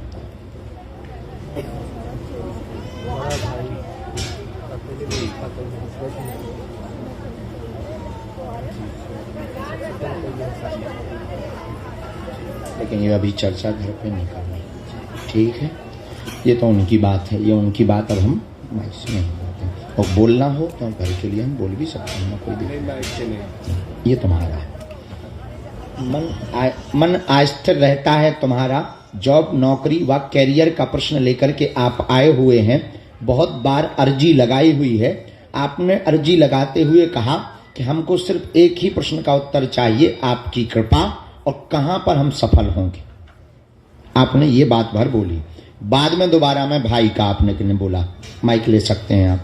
लेकिन ये अभी चर्चा घर पे नहीं करनी, ठीक है? ये तो उनकी बात है, ये उनकी बात अब हम इससे नहीं बोलते हैं। और बोलना हो तो घर के लिए हम बोल भी सकते हैं, कोई दिक्कत नहीं। ये तुम्हारा है, मन अस्थिर रहता है तुम्हारा। जॉब, नौकरी व कैरियर का प्रश्न लेकर के आप आए हुए हैं। बहुत बार अर्जी लगाई हुई है। आपने अर्जी लगाते हुए कहा कि हमको सिर्फ एक ही प्रश्न का उत्तर चाहिए, आपकी कृपा, और कहां पर हम सफल होंगे। आपने ये बात भर बोली। बाद में दोबारा में भाई का आपने किने बोला, माइक ले सकते हैं आप,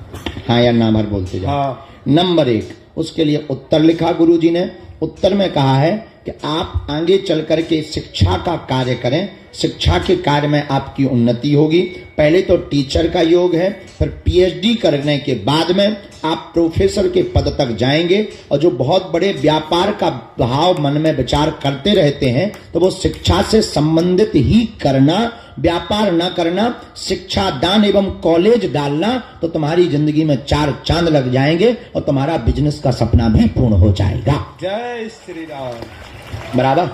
हाँ या ना भर बोलते जाओ। हाँ। नंबर 1, उसके लिए उत्तर लिखा गुरुजी ने। उत्तर में कहा है कि आप आगे चल कर के शिक्षा का कार्य करें, शिक्षा के कार्य में आपकी उन्नति होगी। पहले तो टीचर का योग है, फिर पीएचडी करने के बाद में आप प्रोफेसर के पद तक जाएंगे। और जो बहुत बड़े व्यापार का भाव मन में विचार करते रहते हैं, तो वो शिक्षा से संबंधित ही करना, व्यापार न करना, शिक्षा दान एवं कॉलेज डालना, तो तुम्हारी जिंदगी में 4 चांद लग जाएंगे और तुम्हारा बिजनेस का सपना भी पूर्ण हो जाएगा। जय श्री राम। बराबर।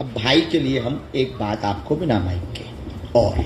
अब भाई के लिए हम एक बात आपको बिना माइक के और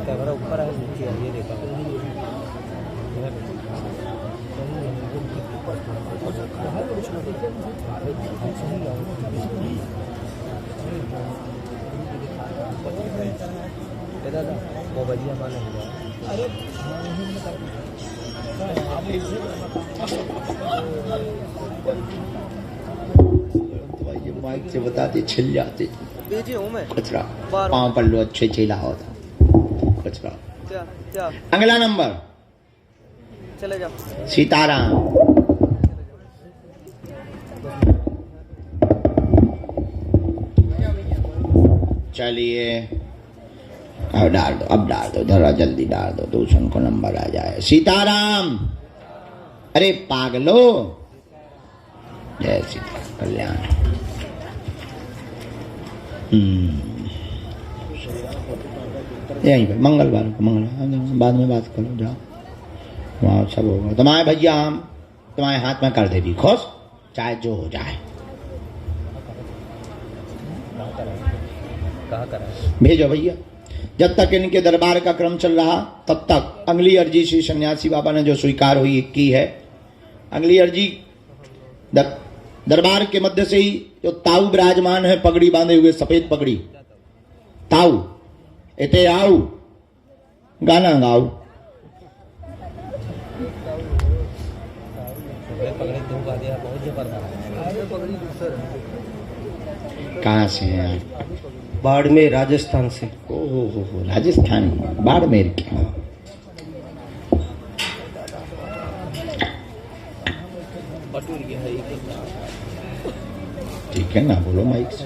कैमरा ऊपर है, नीचे है, ये देखा दादा वो बढ़िया माने ये माइक से बताते छिल जाते भेजे हूँ मैं कचरा, पाँव पर लो अच्छे छिला होता कचरा। क्या क्या अगला नंबर चले जाओ। सीताराम। चलिए अब डाल दो, अब डाल दो, जरा जल्दी डाल दो, दूसरों को नंबर आ जाए। सीताराम। अरे पागलो, जय सीता कल्याण। यहीं पे मंगलवार को, मंगलवार बाद में बात करो, जाओ वहाँ सब होगा। तुम्हारे भैया हम तुम्हारे हाथ में कर दे दी खुश, चाहे जो हो जाए। कहाँ करा भेजो भैया। जब तक इनके दरबार का क्रम चल रहा तब तक अगली अर्जी श्री सन्यासी बाबा ने जो स्वीकार हुई की है। अगली अर्जी दरबार के मध्य से ही जो ताऊ विराजमान है, पगड़ी बांधे हुए, सफेद पगड़ी, ताऊ इते आओ गाना गाओ। कहाँ से हैं आप? बाड़मेर राजस्थान से। ओहो राजस्थान, बाड़मेर के। ठीक है ना, बोलो माइक से।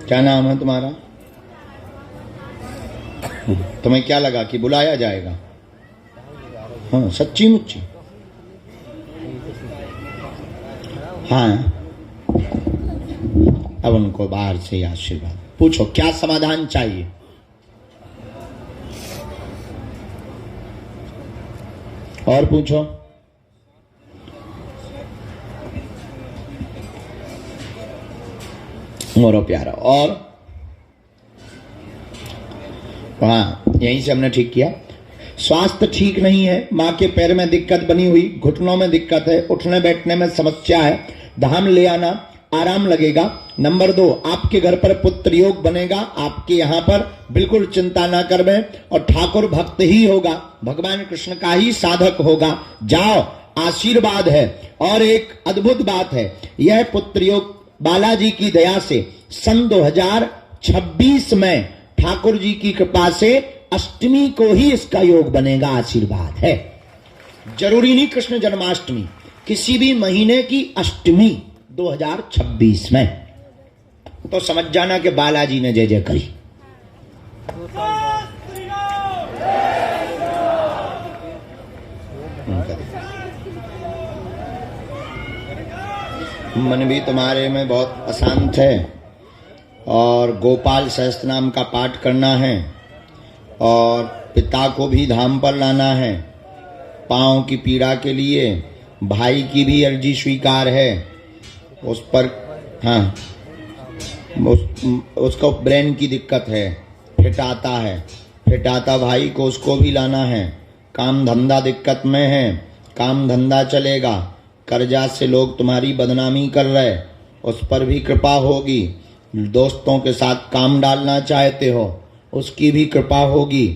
क्या नाम है तुम्हारा? तुम्हें क्या लगा कि बुलाया जाएगा? हाँ सच्ची मुच्ची? हाँ अब उनको बाहर से आशीर्वाद। पूछो क्या समाधान चाहिए। और पूछो। मोरो प्यारा। और हाँ, यहीं से हमने ठीक किया। स्वास्थ्य ठीक नहीं है, माँ के पैर में दिक्कत बनी हुई, घुटनों में दिक्कत है, उठने बैठने में समस्या है, धाम ले आना, आराम लगेगा। नंबर 2, आपके घर पर पुत्र योग बनेगा। आपके यहाँ पर बिल्कुल चिंता ना करवें, और ठाकुर भक्त ही होगा, भगवान कृष्ण का ही साधक होगा। जाओ, आशीर्वाद है। और एक अद्भुत बात है, यह पुत्र योग बालाजी की दया से सन 2026 में ठाकुर जी की कृपा से अष्टमी को ही इसका योग बनेगा। आशीर्वाद है। जरूरी नहीं कृष्ण जन्माष्टमी, किसी भी महीने की अष्टमी 2026 में, तो समझ जाना कि बालाजी ने जय जय करी। मन भी तुम्हारे में बहुत अशांत है, और गोपाल सहस्त्र नाम का पाठ करना है, और पिता को भी धाम पर लाना है। पाँव की पीड़ा के लिए भाई की भी अर्जी स्वीकार है, उस पर हाँ उसको ब्रेन की दिक्कत है, फिटाता है, फिटाता भाई को उसको भी लाना है। काम धंधा दिक्कत में है, काम धंधा चलेगा, कर्जा से लोग तुम्हारी बदनामी कर रहे, उस पर भी कृपा होगी। दोस्तों के साथ काम डालना चाहते हो, उसकी भी कृपा होगी।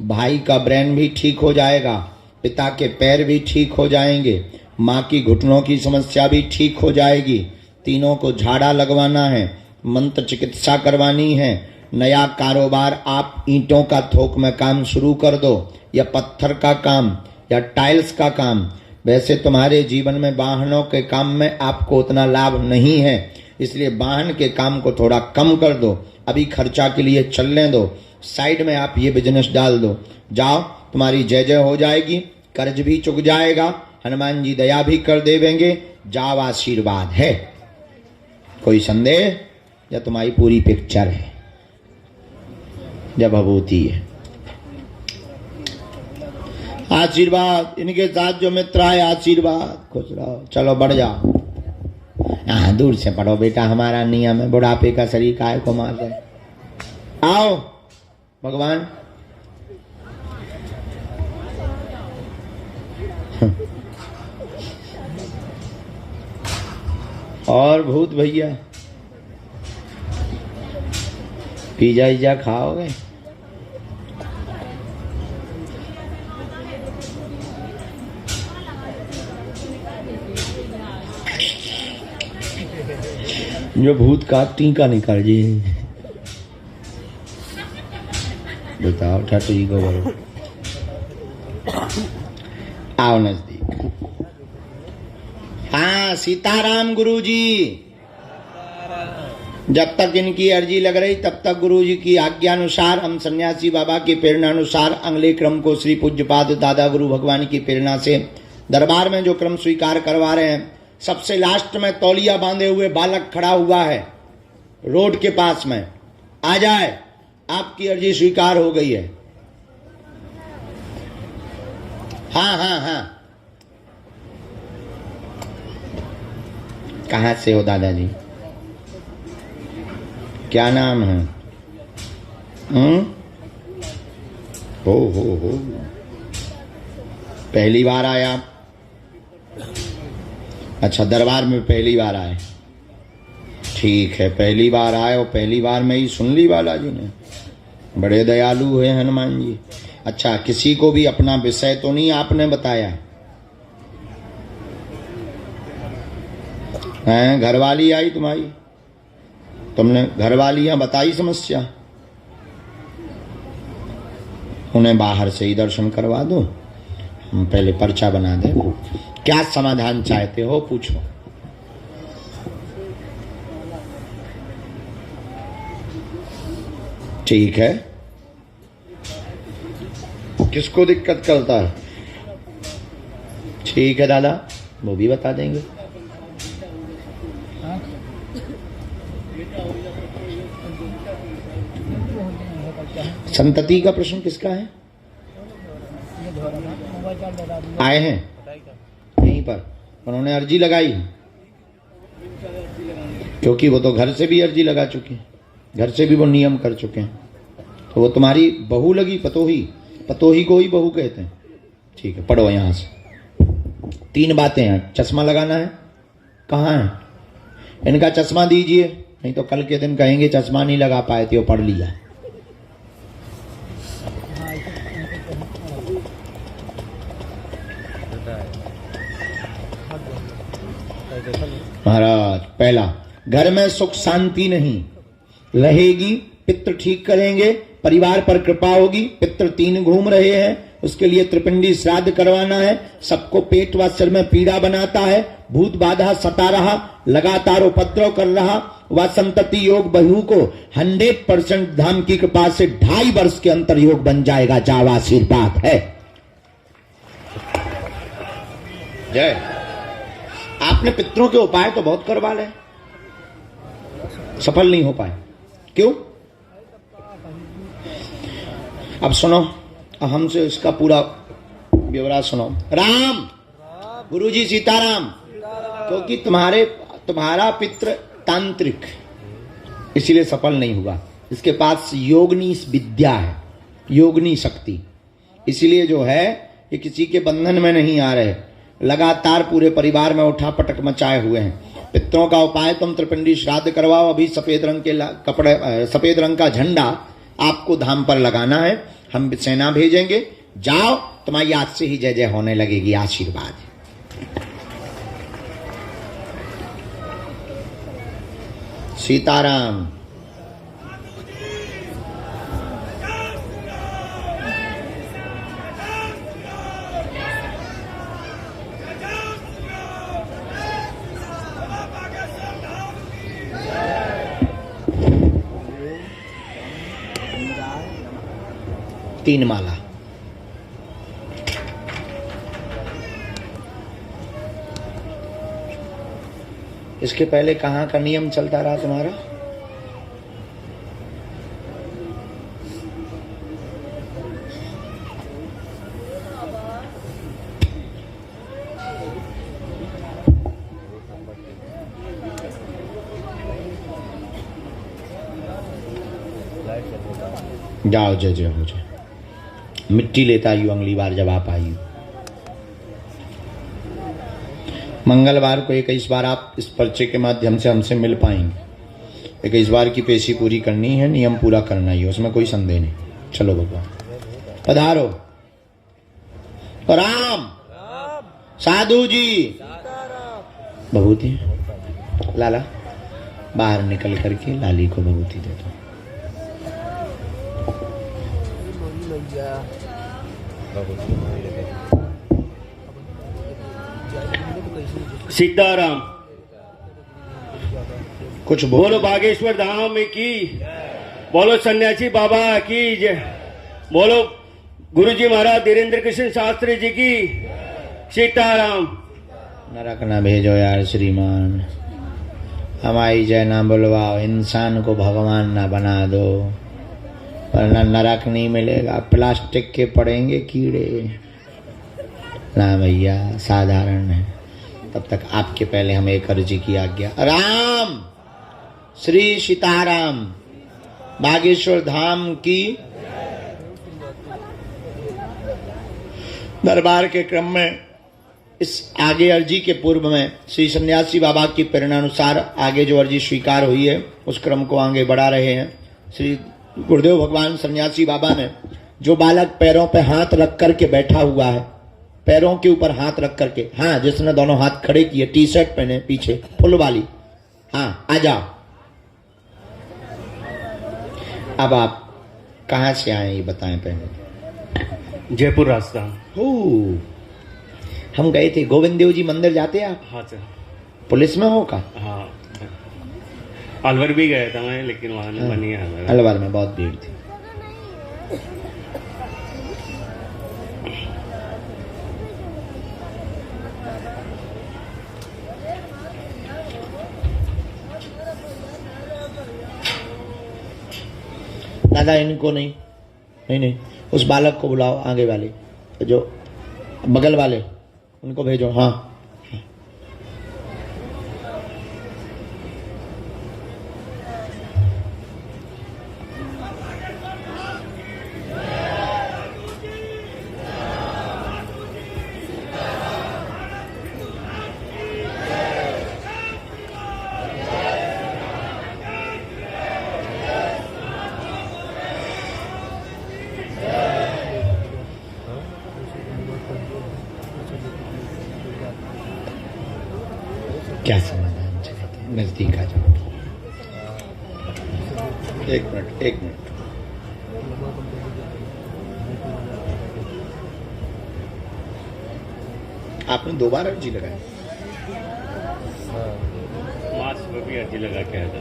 भाई का ब्रेन भी ठीक हो जाएगा, पिता के पैर भी ठीक हो जाएंगे, माँ की घुटनों की समस्या भी ठीक हो जाएगी। तीनों को झाड़ा लगवाना है, मंत्र चिकित्सा करवानी है। नया कारोबार, आप ईंटों का थोक में काम शुरू कर दो, या पत्थर का काम, या टाइल्स का काम। वैसे तुम्हारे जीवन में वाहनों के काम में आपको उतना लाभ नहीं है, इसलिए वाहन के काम को थोड़ा कम कर दो, अभी खर्चा के लिए चलने दो, साइड में आप ये बिजनेस डाल दो। जाओ, तुम्हारी जय जय हो जाएगी, कर्ज भी चुक जाएगा, हनुमान जी दया भी कर देवेंगे। जाओ, आशीर्वाद है। कोई संदेह या तुम्हारी पूरी पिक्चर है, जब भभूति है। आशीर्वाद, इनके साथ जो मित्र आए आशीर्वाद, खुश रहो। चलो बढ़ जाओ। हाँ, दूर से पढ़ो बेटा, हमारा नियम है, बुढ़ापे का शरीर काय को मार दे। आओ भगवान। और भूत भैया पिज्जा इज्जा खाओगे? जो भूत का टीका नहीं कर जी, बताओ ठाकुर को बोलो। आओ नजदीक। हाँ, सीताराम गुरुजी। जब तक इनकी अर्जी लग रही तब तक गुरुजी की आज्ञा अनुसार, हम सन्यासी बाबा की प्रेरणा अनुसार अगले क्रम को श्री पूज्यपाद दादा गुरु भगवान की प्रेरणा से दरबार में जो क्रम स्वीकार करवा रहे हैं। सबसे लास्ट में तौलिया बांधे हुए बालक खड़ा हुआ है रोड के पास में, आ जाए, आपकी अर्जी स्वीकार हो गई है। हाँ हाँ हाँ, कहाँ से हो दादाजी? क्या नाम है? हो पहली बार आया? अच्छा, दरबार में पहली बार आए, ठीक है, पहली बार आए और पहली बार में ही सुन ली बालाजी ने। बड़े दयालु है हनुमान जी। अच्छा, किसी को भी अपना विषय तो नहीं आपने बताया है? घरवाली आई तुम्हारी, तुमने घरवालियां बताई समस्या, उन्हें बाहर से ही दर्शन करवा दो। हम पहले पर्चा बना दें। क्या समाधान चाहते हो पूछो। ठीक है, किसको दिक्कत करता है? ठीक है दादा, वो भी बता देंगे। संतति का प्रश्न किसका है? आए हैं यहीं पर, उन्होंने अर्जी लगाई, क्योंकि वो तो घर से भी अर्जी लगा चुके हैं, घर से भी वो नियम कर चुके हैं। तो वो तुम्हारी बहू लगी, पतोही, पतोही को ही बहू कहते हैं। ठीक है, पढ़ो यहां से। 3 बातें हैं। चश्मा लगाना है, कहाँ है? इनका चश्मा दीजिए, नहीं तो कल के दिन कहेंगे चश्मा नहीं लगा पाए थे, वो पढ़ लिया। महाराज, पहला, घर में सुख शांति नहीं रहेगी, पितृ ठीक करेंगे, परिवार पर कृपा होगी। पितृ 3 घूम रहे हैं, उसके लिए त्रिपिंडी श्राद्ध करवाना है। सबको पेट व सिर में पीड़ा बनाता है, भूत बाधा सता रहा, लगातार उपद्रव कर रहा। वह संतति योग बहू को 100% धाम की कृपा से 2.5 वर्ष के अंतर योग बन जाएगा। जावा आशीर्वाद है। जय। आपने पितरों के उपाय तो बहुत करवा ले, सफल नहीं हो पाए, क्यों? अब सुनो, हमसे इसका पूरा ब्यौरा सुनो। राम, गुरुजी सीताराम, क्योंकि तुम्हारा पितृ तांत्रिक, इसीलिए सफल नहीं हुआ। इसके पास योगनी विद्या है, योगनी शक्ति, इसीलिए जो है ये किसी के बंधन में नहीं आ रहे, लगातार पूरे परिवार में उठा पटक मचाए हुए हैं। पितरों का उपाय, तुम त्रिपिंडी श्राद्ध करवाओ। अभी सफेद रंग के कपड़े, सफेद रंग का झंडा आपको धाम पर लगाना है। हम सेना भेजेंगे, जाओ, तुम्हारी आज से ही जय जय होने लगेगी। आशीर्वाद। सीताराम। तीन माला। इसके पहले कहाँ का नियम चलता रहा तुम्हारा? जाओ, जय जय हो जाए। मिट्टी लेता आई अगली बार जब आप आई। मंगलवार को 21 बार आप इस पर्चे के माध्यम से हमसे मिल पाएंगे। 21 बार की पेशी पूरी करनी है, नियम पूरा करना ही है, उसमें कोई संदेह नहीं। चलो भगवान, पधारो। राम, साधु जी, भभूति लाला, बाहर निकल करके लाली को भभूति दे दो। सीताराम। कुछ बोलो बागेश्वर धाम में की, बोलो सन्यासी बाबा की जय, बोलो गुरुजी महाराज धीरेन्द्र कृष्ण शास्त्री जी की। सीताराम। नरक ना भेजो यार श्रीमान, हमारी जय ना बुलवाओ, इंसान को भगवान ना बना दो, वरना नरक नहीं मिलेगा, प्लास्टिक के पड़ेंगे कीड़े। ना भैया, साधारण है। तब तक आपके पहले हमें एक अर्जी की आज्ञा। राम, श्री सीताराम, बागेश्वर धाम की। दरबार के क्रम में इस आगे अर्जी के पूर्व में श्री सन्यासी बाबा की प्रेरणानुसार आगे जो अर्जी स्वीकार हुई है उस क्रम को आगे बढ़ा रहे हैं। श्री गुरुदेव भगवान सन्यासी बाबा ने जो बालक पैरों पे हाथ रख करके बैठा हुआ है, पैरों के ऊपर हाथ रख करके, हाँ, जिसने दोनों हाथ खड़े किए, टी शर्ट पहने पीछे फुल वाली, हाँ, आ जाओ। अब आप कहाँ से आए ये बताएं पहले। जयपुर रास्ता। हम गए थे गोविंद देव जी मंदिर, जाते हैं आप? हाँ सर। पुलिस में हो का? हाँ, अलवर भी गया था मैं, लेकिन वहां नहीं बनी है। अलवर में बहुत भीड़ थी। दादा इनको नहीं, नहीं नहीं, उस बालक को बुलाओ, आगे वाले जो बगल वाले उनको भेजो। हाँ क्या समाधान चाहते हैं? नजदीक आ जाओ। एक मिनट, एक मिनट। आपने 2 बार अर्जी लगाई? माँ सुबह भी अर्जी लगा के आया था।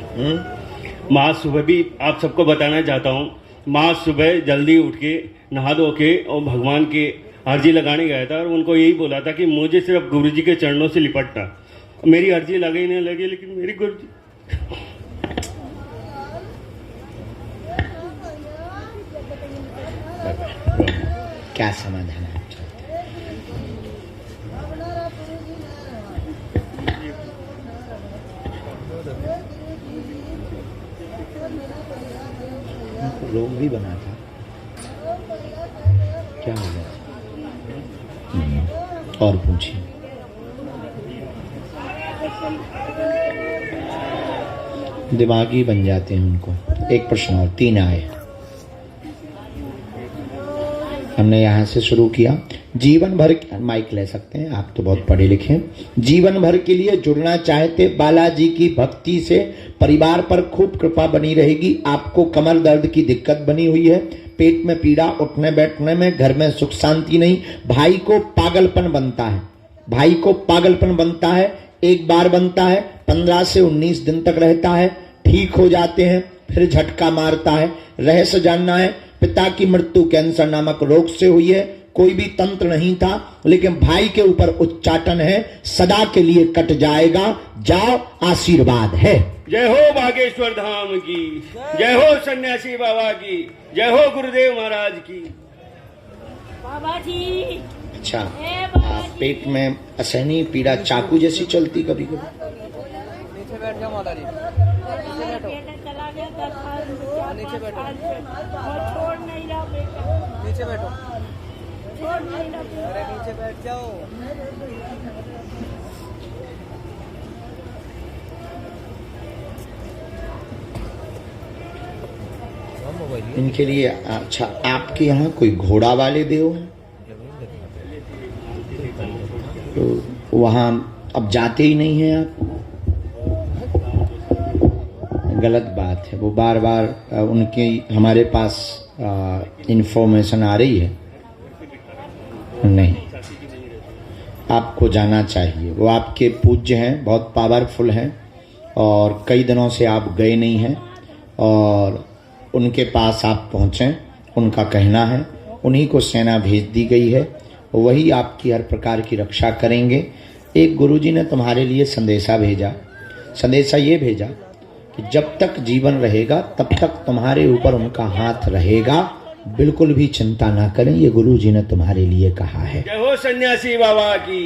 माँ सुबह भी आप सबको बताना चाहता हूँ, माँ सुबह जल्दी उठ के नहा धो के और भगवान के अर्जी लगाने गया था और उनको यही बोला था कि मुझे सिर्फ गुरुजी के चरणों से लिपटना। मेरी अर्जी लगी नहीं लगी, लेकिन मेरी गुरुजी क्या समाधान है? रोग भी बना था, क्या हो गया? और पूछिए। दिमागी बन जाते हैं उनको। एक प्रश्न और, 3 आए। हमने यहाँ से शुरू किया। जीवन भर, माइक ले सकते हैं, आप तो बहुत पढ़े लिखे हैं। जीवन भर के लिए जुड़ना चाहते बालाजी की भक्ति से परिवार पर खूब कृपा बनी रहेगी। आपको कमर दर्द की दिक्कत बनी हुई है, पेट में पीड़ा, उठने बैठने में, घर में सुख शांति नहीं, भाई को पागलपन बनता है, भाई को पागलपन बनता है, एक बार बनता है, 15 से 19 दिन तक रहता है, ठीक हो जाते हैं, फिर झटका मारता है। रहस्य जानना है, पिता की मृत्यु कैंसर नामक रोग से हुई है, कोई भी तंत्र नहीं था, लेकिन भाई के ऊपर उच्चाटन है, सदा के लिए कट जाएगा। जाओ, आशीर्वाद है। जय हो बागेश्वर धाम की, जय हो सन्यासी बाबा की, जय हो गुरुदेव महाराज की। बाबा जी। अच्छा, पेट में असहनीय पीड़ा चाकू जैसी चलती कभी कभी? नीचे बैठ जाओ माता जी, चला गया, नीचे बैठो, छोड़ नहीं रहा बेटा, नीचे बैठो, छोड़ नहीं रहा। अरे नीचे बैठ जाओ। इनके लिए अच्छा, आपके यहाँ कोई घोड़ा वाले देव हैं? तो वहाँ अब जाते ही नहीं हैं आप? गलत बात है, वो बार बार उनकी हमारे पास इंफॉर्मेशन आ रही है। नहीं, आपको जाना चाहिए। वो आपके पूज्य हैं, बहुत पावरफुल हैं, और कई दिनों से आप गए नहीं हैं, और उनके पास आप पहुँचें, उनका कहना है। उन्हीं को सेना भेज दी गई है, वही आपकी हर प्रकार की रक्षा करेंगे। एक गुरुजी ने तुम्हारे लिए संदेशा भेजा। संदेशा ये भेजा कि जब तक जीवन रहेगा तब तक तुम्हारे ऊपर उनका हाथ रहेगा, बिल्कुल भी चिंता ना करें, ये गुरुजी ने तुम्हारे लिए कहा है। जय हो सन्यासी बाबा की।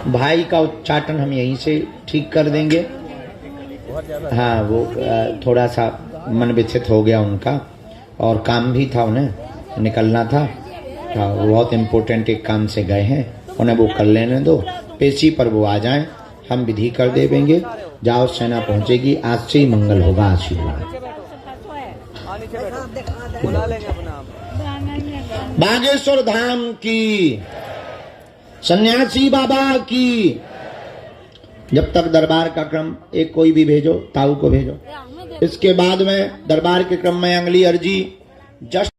भाई का उच्चाटन हम यहीं से ठीक कर देंगे। हाँ, वो थोड़ा सा मन व्यथित हो गया उनका, और काम भी था, उन्हें निकलना था, वो बहुत इम्पोर्टेंट एक काम से गए हैं, उन्हें वो कर लेने दो। पेशी पर वो आ जाएं, हम विधि कर देंगे। जाओ, सेना पहुंचेगी, आज से ही मंगल होगा। आशीर्वाद। नीचे बैठो, बुला लेंगे अपना आप। बागेश्वर धाम की, सन्यासी बाबा की। जब तक दरबार का क्रम, एक कोई भी भेजो, ताऊ को भेजो। इसके बाद में दरबार के क्रम में अगली अर्जी जस्ट